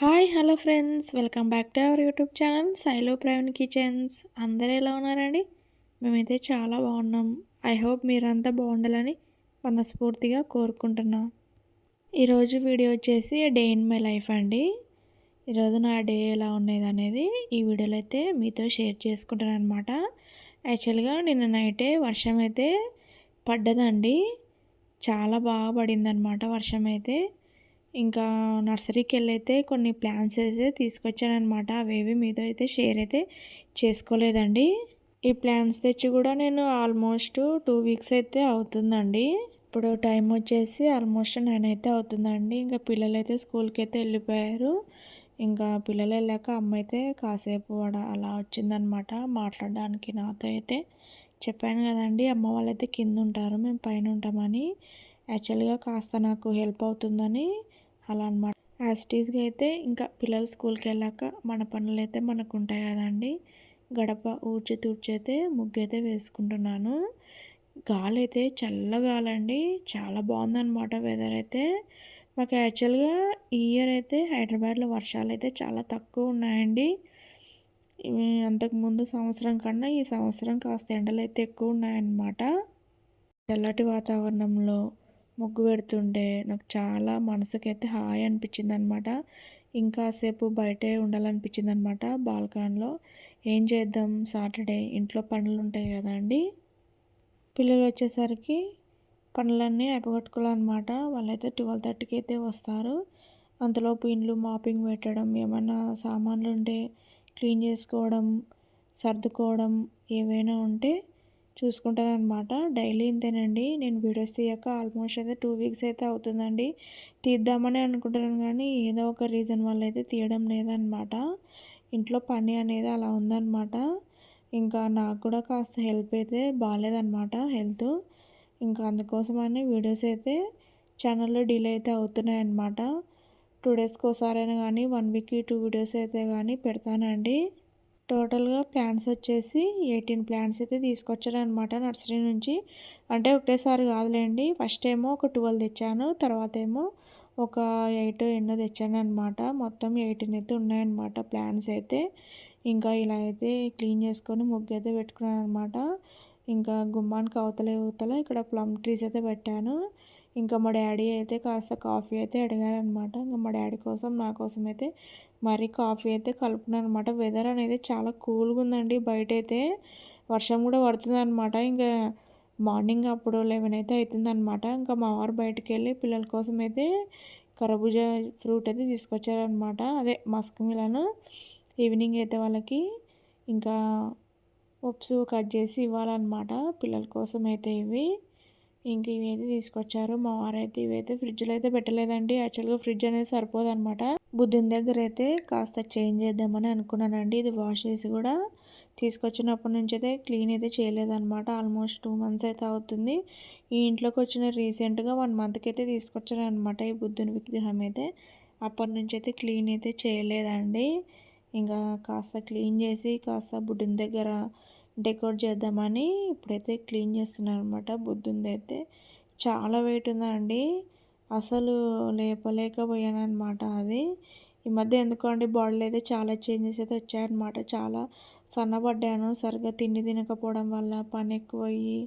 Hi hello friends, welcome back to our YouTube channel సైలో Praveen kitchens. అందరూ ఎలా ఉన్నారండి? మేమైతే చాలా బాగున్నాం. ఐ హోప్ మీరంతా బాగుండాలని మనస్ఫూర్తిగా కోరుకుంటున్నాం. ఈరోజు వీడియో వచ్చేసి డే ఇన్ మై లైఫ్ అండి. ఈరోజు నా డే ఎలా ఉండేది అనేది ఈ వీడియోలో అయితే మీతో షేర్ చేసుకుంటాను అనమాట. యాక్చువల్గా నిన్న నైటే వర్షం అయితే పడ్డదండి. చాలా బాగా పడిందనమాట వర్షం అయితే. ఇంకా నర్సరీకెళ్ళైతే కొన్ని ప్లాంట్స్ అయితే తీసుకొచ్చాననమాట. అవేవి మీతో అయితే షేర్ అయితే చేసుకోలేదండి. ఈ ప్లాంట్స్ తెచ్చి కూడా నేను ఆల్మోస్ట్ 2 వీక్స్ అయితే అవుతుందండి. ఇప్పుడు టైం వచ్చేసి ఆల్మోస్ట్ 9 అయితే అవుతుందండి. ఇంకా పిల్లలైతే స్కూల్‌కైతే వెళ్ళిపోయారు. ఇంకా పిల్లలు వెళ్ళాక అమ్మ అయితే కాసేపు అలా వచ్చిందనమాట మాట్లాడడానికి నాతో అయితే. చెప్పాను కదండీ, అమ్మ వాళ్ళైతే కింద ఉంటారు, మేము పైన ఉంటామని. యాక్చువల్‌గా కాస్త నాకు హెల్ప్ అవుతుందని అలా అనమాట. యాజ్ ఇట్ ఈస్‌గా అయితే ఇంకా పిల్లలు స్కూల్‌కెళ్ళాక మన పనులైతే మనకుంటాయి కదండీ. గడప ఊడ్చి తుడిచి అయితే ముగ్గైతే వేసుకుంటున్నాను. గాలైతే చల్ల గాలండి. చాలా బాగుందనమాట వెదర్ అయితే. మాకు యాక్చువల్‌గా ఈ ఇయర్ అయితే హైదరాబాద్‌లో వర్షాలైతే చాలా తక్కువ ఉన్నాయండి. అంతకుముందు సంవత్సరం కన్నా ఈ సంవత్సరం కాస్త ఎండలైతే ఎక్కువ ఉన్నాయన్నమాట. చల్లటి వాతావరణంలో ముగ్గు పెడుతుంటే నాకు చాలా మనసుకైతే హాయి అనిపించిందనమాట. ఇంకాసేపు బయటే ఉండాలనిపించిందనమాట బాల్కనీలో. ఏం చేద్దాం, సాటర్డే ఇంట్లో పనులుంటాయి కదండీ. పిల్లలు వచ్చేసరికి పనులన్నీ అయిపోగొట్టుకోవాలన్నమాట. వాళ్ళైతే 12:30కి అయితే వస్తారు. అంతలోపు ఇండ్లు మాపింగ్ పెట్టడం, ఏమన్నా సామాన్లు ఉంటే క్లీన్ చేసుకోవడం, సర్దుకోవడం ఏవైనా ఉంటే చూసుకుంటానన్నమాట. డైలీ ఇంతేనండి. నేను వీడియోస్ తీయక ఆల్మోస్ట్ అయితే 2 వీక్స్ అయితే అవుతుందండి. తీద్దామని అనుకుంటున్నాను కానీ ఏదో ఒక రీజన్ వల్ల అయితే తీయడం లేదనమాట. ఇంట్లో పని అనేది అలా ఉందన్నమాట. ఇంకా నాకు కూడా కాస్త హెల్ప్ అయితే బాలేదనమాట హెల్త్. ఇంకా అందుకోసమని వీడియోస్ అయితే ఛానల్‌లో డిలే అయితే అవుతున్నాయన్నమాట. 2 డేస్‌కి ఒకసారైనా కానీ 1 వీక్‌కి 2 వీడియోస్ అయితే కానీ పెడతానండి. టోటల్‌గా ప్లాంట్స్ వచ్చేసి 18 ప్లాంట్స్ అయితే తీసుకొచ్చాననమాట నర్సరీ నుంచి. అంటే ఒకటేసారి కాదులేండి. ఫస్ట్ ఏమో ఒక 12 తెచ్చాను. తర్వాత ఏమో ఒక 8 ఎన్నో తెచ్చాననమాట. మొత్తం 18 అయితే ఉన్నాయన్నమాట ప్లాంట్స్ అయితే. ఇంకా ఇలా అయితే క్లీన్ చేసుకొని ముగ్గైతే పెట్టుకున్నాననమాట. ఇంకా గుమ్మానికి అవతల ఇవతల ఇక్కడ ప్లమ్ ట్రీస్ అయితే పెట్టాను. ఇంకా మా డ్యాడీ అయితే కాస్త కాఫీ అయితే అడిగారనమాట. ఇంక మా డ్యాడీ కోసం, నా కోసం అయితే మరి కాఫీ అయితే కలుపుకున్నాననమాట. వెదర్ అనేది చాలా కూల్‌గా ఉందండి బయటైతే. వర్షం కూడా పడుతుందనమాట. ఇంకా మార్నింగ్ అప్పుడు 11 అయితే అయితుందనమాట. ఇంకా మా వారు బయటికెళ్ళి పిల్లల కోసం అయితే కర్బూజా ఫ్రూట్ అయితే తీసుకొచ్చారనమాట. అదే మస్క్ మిలన్. ఈవినింగ్ అయితే వాళ్ళకి ఇంకా పప్స్ కట్ చేసి ఇవ్వాలన్నమాట. పిల్లల కోసం అయితే ఇవి. ఇంక ఇవైతే తీసుకొచ్చారు. మా వారైతే ఇవైతే ఫ్రిడ్జ్‌లో అయితే పెట్టలేదండి. యాక్చువల్‌గా ఫ్రిడ్జ్ అనేది సరిపోదనమాట. బుద్ధుని దగ్గర అయితే కాస్త చేంజ్ చేద్దామని అనుకున్నానండి. ఇది వాష్ చేసి కూడా తీసుకొచ్చినప్పటి నుంచి అయితే క్లీన్ అయితే చేయలేదనమాట. ఆల్మోస్ట్ 2 మంత్స్ అయితే అవుతుంది. ఈ ఇంట్లోకి వచ్చిన రీసెంట్‌గా 1 మంత్‌కి అయితే తీసుకొచ్చారనమాట ఈ బుద్ధుని విగ్రహం అయితే. అప్పటి నుంచి అయితే క్లీన్ అయితే చేయలేదండి. ఇంకా కాస్త క్లీన్ చేసి కాస్త బుద్ధుని దగ్గర డెకరేట్ చేద్దామని ఇప్పుడైతే క్లీన్ చేస్తున్నానమాట. బుద్ధునిదైతే చాలా వెయిట్ ఉందండి. అసలు లేపలేకపోయాననమాట అది. ఈ మధ్య ఎందుకో అండి బాడీలో అయితే చాలా చేంజెస్ అయితే వచ్చాయన్నమాట. చాలా సన్నబడ్డాను. సరిగ్గా తిండి తినకపోవడం వల్ల పని ఎక్కువయ్యి,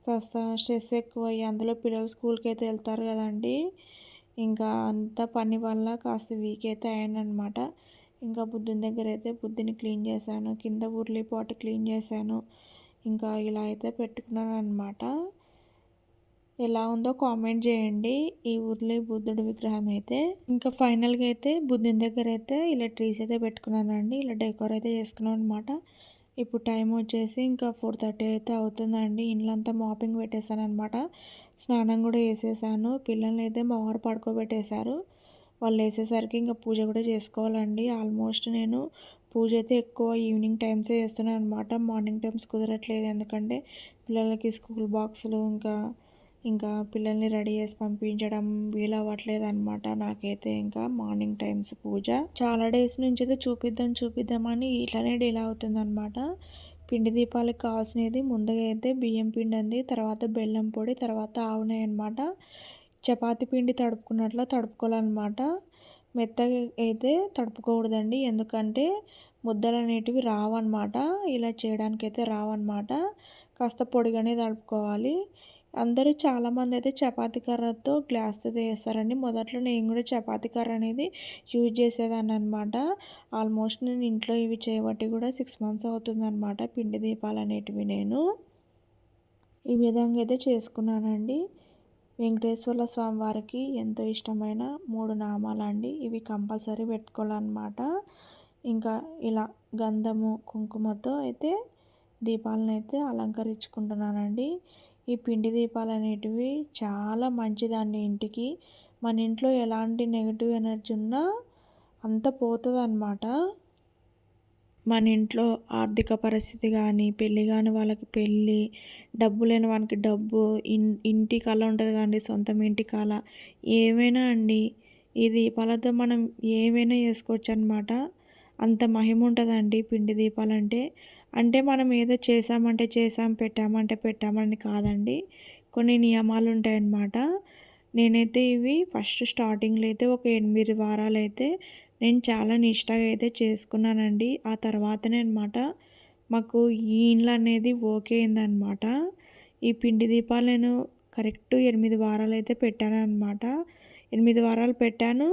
కాస్త స్ట్రెస్ ఎక్కువయ్యి, అందులో పిల్లలు స్కూల్‌కి అయితే వెళ్తారు కదండీ. ఇంకా అంత పని వల్ల కాస్త వీక్ అయితే అయ్యాననమాట. ఇంకా బుద్ధుని దగ్గర అయితే బుద్ధిని క్లీన్ చేశాను. కింద ఉర్లి పాట్ క్లీన్ చేశాను. ఇంకా ఇలా అయితే పెట్టుకున్నాననమాట. ఎలా ఉందో కామెంట్ చేయండి ఈ ఉర్లి బుద్ధుడి విగ్రహం అయితే. ఇంకా ఫైనల్‌గా అయితే బుద్ధుని దగ్గర అయితే ఇలా ట్రీస్ అయితే పెట్టుకున్నానండి. ఇలా డెకోర్ అయితే చేసుకున్నాను అనమాట. ఇప్పుడు టైం వచ్చేసి ఇంకా 4:30 అయితే అవుతుందండి. ఇల్లంతా మాపింగ్ పెట్టేశాననమాట. స్నానం కూడా చేసేసాను. పిల్లల్ని అయితే మా వారు పడుకోబెట్టేశారు. వాళ్ళు లేసేసరికి ఇంకా పూజ కూడా చేసుకోవాలండి. ఆల్మోస్ట్ నేను పూజ అయితే ఎక్కువ ఈవినింగ్ టైమ్సే చేస్తున్నాను అనమాట. మార్నింగ్ టైమ్స్ కుదరట్లేదు. ఎందుకంటే పిల్లలకి స్కూల్ బాక్సులు ఇంకా పిల్లల్ని రెడీ చేసి పంపించడం వీలవ్వట్లేదనమాట నాకైతే. ఇంకా మార్నింగ్ టైమ్స్ పూజ చాలా డేస్ నుంచి అయితే చూపిద్దామని ఇట్లనే డిలే అవుతుందనమాట. పిండి దీపాలకు కావాల్సినది ముందుగా అయితే బియ్యం పిండి అండి, తర్వాత బెల్లం పొడి, తర్వాత ఆవు నెయ్యి అనమాట. చపాతీ పిండి తడుపుకున్నట్లు తడుపుకోవాలన్నమాట. మెత్తగా అయితే తడుపుకోకూడదండి. ఎందుకంటే ముద్దలనేటివి రావన్నమాట. ఇలా చేయడానికైతే రావన్నమాట. కాస్త పొడిగానే తడుపుకోవాలి. అందరూ చాలామందయితే చపాతీ కర్రతో గ్లాస్‌తో చేస్తారండి. మొదట్లో నేను కూడా చపాతీ కర్ర అనేది యూజ్ చేసేదాన్ననమాట. ఆల్మోస్ట్ నేను ఇంట్లో ఇవి చేయబట్టి కూడా 6 మంత్స్ అవుతుందనమాట పిండి దీపాలనేటివి నేను. ఈ విధంగా అయితే చేసుకున్నానండి. వెంకటేశ్వర్ల స్వామి వారికి ఎంతో ఇష్టమైన 3 నామాలండి. ఇవి కంపల్సరీ పెట్టుకోవాలనమాట. ఇంకా ఇలా గంధము, కుంకుమతో అయితే దీపాలనైతే అలంకరించుకుంటున్నానండి. ఈ పిండి దీపాలనేటివి చాలా మంచిదండి ఇంటికి. మన ఇంట్లో ఎలాంటి నెగెటివ్ ఎనర్జీ ఉన్నా అంతా పోతదనమాట. మన ఇంట్లో ఆర్థిక పరిస్థితి గానీ, పెళ్లి గాని వాళ్ళకి పెళ్ళి, డబ్బు లేని వానికి డబ్బు, ఇంటి కల ఉంటది కదండీ, సొంతం ఇంటి కల. ఏవైనా అండి, ఈ దీపాలతో మనం ఏవైనా చేసుకోవచ్చనమాట. అంత మహిమ ఉంటదండి పిండి దీపాలంటే. అంటే మనం ఏదో చేశామంటే చేశాం, పెట్టామంటే పెట్టామని కాదండి. కొన్ని నియమాలుంటాయన్నమాట. నేనైతే ఇవి ఫస్ట్ స్టార్టింగ్‌లో అయితే ఒక 8 వారాలైతే నేను చాలా నిష్టగా అయితే చేసుకున్నానండి. ఆ తర్వాతనే అనమాట మాకు ఈ ఇల్లు అనేది ఓకే అయిందనమాట. ఈ పిండి దీపాలు నేను కరెక్ట్ 8 వారాలైతే పెట్టాననమాట. 8 వారాలు పెట్టాను.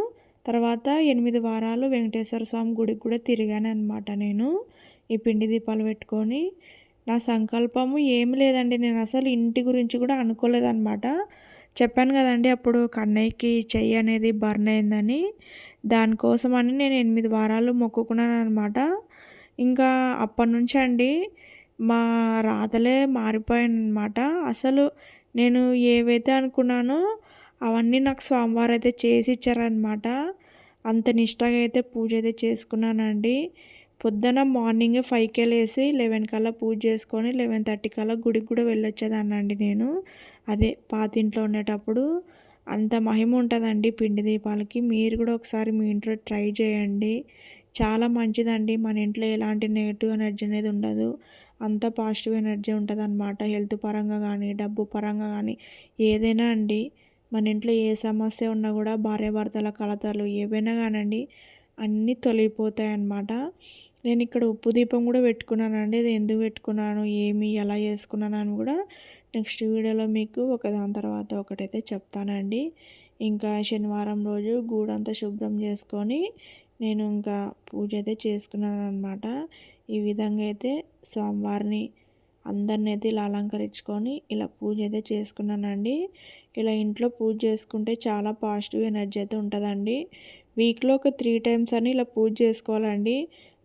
తర్వాత 8 వారాలు వెంకటేశ్వర స్వామి గుడికి కూడా తిరిగాననమాట నేను. ఈ పిండి దీపాలు పెట్టుకొని. నా సంకల్పము ఏమి లేదండి. నేనసలు ఇంటి గురించి కూడా అనుకోలేదనమాట. చెప్పాను కదండీ అప్పుడు కన్నయ్యకి చెయ్యి అనేది బర్న్ అయిందని. దానికోసమని నేను 8 వారాలు మొక్కుకున్నాననమాట. ఇంకా అప్పటినుంచి అండి మా రాతలే మారిపోయాయనమాట. అసలు నేను ఏవైతే అనుకున్నానో అవన్నీ నాకు స్వామివారైతే చేసి ఇచ్చారనమాట. అంత నిష్టగా అయితే పూజ అయితే చేసుకున్నానండి. పొద్దున మార్నింగే 5కే లేసి 11 కల్లా పూజ చేసుకొని 11:30 కల్లా గుడికి కూడా వెళ్ళొచ్చేదాన్నండి నేను. అదే పాతింట్లో ఉండేటప్పుడు. అంత మహిమ ఉంటదండి పిండి దీపాలకి. మీరు కూడా ఒకసారి మీ ఇంట్లో ట్రై చేయండి. చాలా మంచిదండి. మన ఇంట్లో ఎలాంటి నెగెటివ్ ఎనర్జీ అనేది ఉండదు. అంతా పాజిటివ్ ఎనర్జీ ఉంటదనమాట. హెల్త్ పరంగా గానీ, డబ్బు పరంగా గానీ ఏదైనా అండి. మన ఇంట్లో ఏ సమస్య ఉన్నా కూడా భార్యాభర్తల కలతలు ఏవైనా కానండి అన్నీ తొలగిపోతాయన్నమాట. నేనిక్కడ ఉప్పు దీపం కూడా పెట్టుకున్నానండి. అది ఎందుకు పెట్టుకున్నాను, ఏమి, ఎలా చేసుకున్నానని కూడా నెక్స్ట్ వీడియోలో మీకు ఒకదాని తర్వాత ఒకటైతే చెప్తానండి. ఇంకా శనివారం రోజు గూడంతా శుభ్రం చేసుకొని నేను ఇంకా పూజ అయితే చేసుకున్నాననమాట. ఈ విధంగా అయితే స్వామివారిని అందరిని అయితే ఇలా అలంకరించుకొని ఇలా పూజ అయితే చేసుకున్నానండి. ఇలా ఇంట్లో పూజ చేసుకుంటే చాలా పాజిటివ్ ఎనర్జీ అయితే ఉంటదండి. వీక్‌లో ఒక 3 టైమ్స్ అని ఇలా పూజ చేసుకోవాలండి.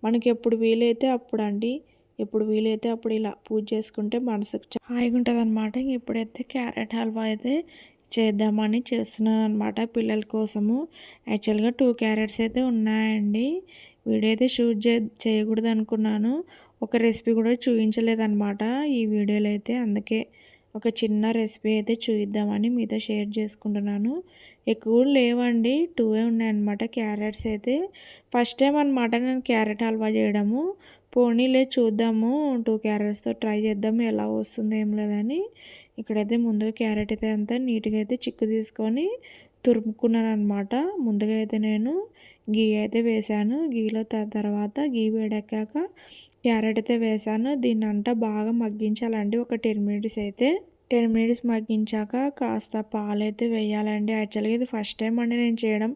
మనకెప్పుడు వీలైతే అప్పుడండి. ఎప్పుడు వీలైతే అప్పుడు ఇలా పూజ చేసుకుంటే మనసుకు హాయిగా ఉంటదనమాట. ఇప్పుడైతే క్యారెట్ హల్వా అయితే చేద్దామని చేస్తున్నాననమాట పిల్లల కోసము. యాక్చువల్‌గా 2 క్యారెట్స్ అయితే ఉన్నాయండి. వీడియో అయితే షూట్ చేయకూడదనుకున్నాను. ఒక రెసిపీ కూడా చూయించలేదనమాట ఈ వీడియోలో అయితే. అందుకే ఒక చిన్న రెసిపీ అయితే చూయిద్దామని మీతో షేర్ చేసుకుంటున్నాను. ఎక్కువ లేవండి. 2 ఉన్నాయన్నమాట క్యారెట్స్ అయితే. ఫస్ట్ టైం అనమాట నేను క్యారెట్ హల్వా చేయడము. పోనీలే చూద్దాము 2 క్యారెట్స్‌తో ట్రై చేద్దాము ఎలా వస్తుందో ఏం లేదని. ఇక్కడైతే ముందు క్యారెట్ అయితే అంతా నీట్‌గా అయితే చిక్కు తీసుకొని తురుముకున్నాననమాట. ముందుగా అయితే నేను ఘీ అయితే వేశాను. ఘీలో తర్వాత ఘీ వేడెక్కాక క్యారెట్ అయితే వేశాను. దీన్నంతా బాగా మగ్గించాలండి ఒక 10 మినిట్స్ అయితే. 10 మినిట్స్ మగ్గించాక కాస్త పాలైతే వేయాలండి. యాక్చువల్‌గా ఇది ఫస్ట్ టైం అండి నేను చేయడం.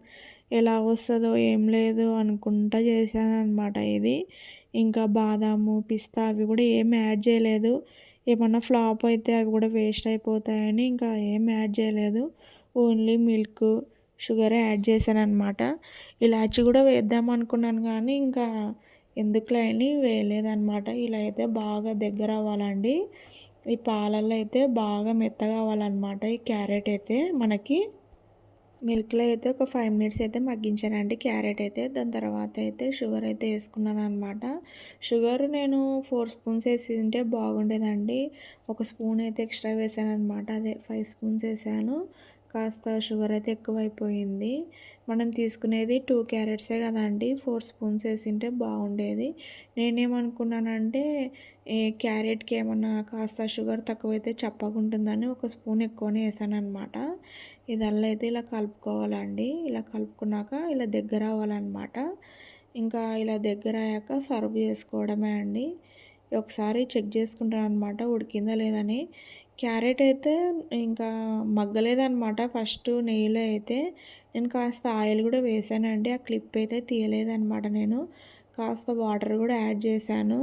ఎలా వస్తదో ఏం లేదు అనుకుంటా చేశాననమాట ఇది. ఇంకా బాదాము, పిస్తా అవి కూడా ఏం యాడ్ చేయలేదు. ఏమన్నా ఫ్లాప్ అయితే అవి కూడా వేస్ట్ అయిపోతాయని ఇంకా ఏం యాడ్ చేయలేదు. ఓన్లీ మిల్క్, షుగరే యాడ్ చేశాననమాట. ఇలాచి కూడా వేద్దాం అనుకున్నాను కానీ ఇంకా ఎందుకులే అని వేయలేదనమాట. ఇలా అయితే బాగా దగ్గర అవ్వాలండి. ఈ పాలల్లో అయితే బాగా మెత్తగా అవ్వాలన్నమాట ఈ క్యారెట్ అయితే మనకి. మిల్క్‌లో అయితే ఒక 5 మినిట్స్ అయితే మగ్గించానండి క్యారెట్ అయితే. దాని తర్వాత అయితే షుగర్ అయితే ఏసుకున్నాననమాట. షుగర్ నేను 4 స్పూన్స్ ఏసింటే బాగుండేదండి. ఒక స్పూన్ అయితే ఎక్స్ట్రా వేసాననమాట. అదే 5 స్పూన్స్ ఏసాను. కాస్త షుగర్ అయితే ఎక్కువైపోయింది. మనం తీసుకునేది 2 క్యారెట్సే కదండీ! 4 స్పూన్స్ ఏసింటే బాగుండేది. నేనేమనుకున్నానంటే క్యారెట్‌కి ఏమన్నా కాస్త షుగర్ తక్కువైతే చప్పగుంటుందని ఒక స్పూన్ ఎక్కువనే ఏసాననమాట. ఇదల్లా అయితే ఇలా కలుపుకోవాలండి. ఇలా కలుపుకున్నాక ఇలా దగ్గర అవ్వాలనమాట. ఇంకా ఇలా దగ్గరయ్యాక సర్వ్ చేసుకోవడమే అండి. ఒకసారి చెక్ చేసుకుంటాననమాట ఉడికిందా లేదని. క్యారెట్ అయితే ఇంకా మగ్గలేదనమాట ఫస్టు నెయ్యిలో అయితే. నేను కాస్త ఆయిల్ గూడా వేశానండి. ఆ క్లిప్ అయితే తీయలేదనమాట నేను. కాస్త వాటర్ గూడా యాడ్ చేశాను.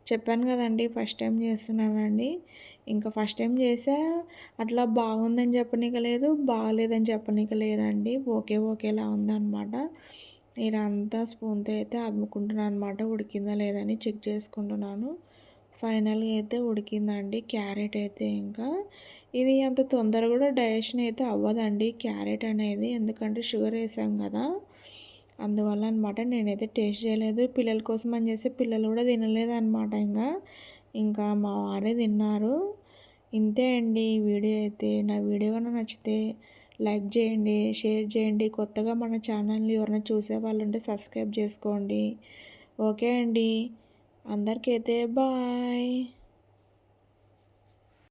చెప్పాను గదండీ ఫస్ట్ టైం చేస్తున్నానని. ఇంకా ఫస్ట్ టైం చేశా. అట్లా బాగుందని చెప్పనీకి లేదు, బాలేదని చెప్పనీకి లేదండి. ఓకేలా ఉందనమాట. ఇలా అంతా స్పూన్‌తో అయితే అదుముకుంటున్నాననమాట. ఉడికిందా లేదని చెక్ చేసుకుంటున్నాను. ఫైనల్‌గా అయితే ఉడికిందండి క్యారెట్ అయితే ఇంకా. ఇది అంత తొందరగా కూడా డైజెషన్ అయితే అవ్వదండి క్యారెట్ అనేది. ఎందుకంటే షుగర్ ఏసాం గదా! అందువల్ల అనమాట. నేనైతే టేస్ట్ చేయలేదు. పిల్లల కోసం అని చేసి పిల్లలు కూడా తినలేదనమాట ఇంగా. ఇంకా మా వారే తిన్నారు. ఇంతే అండి ఈ వీడియో అయితే. నా వీడియో గనుక నచ్చితే లైక్ చేయండి, షేర్ చేయండి. కొత్తగా మన ఛానల్‌ని ఎవరైనా చూసేవాళ్ళుంటే సబ్స్క్రైబ్ చేసుకోండి. ఓకే అండి. అందరికైతే బాయ్.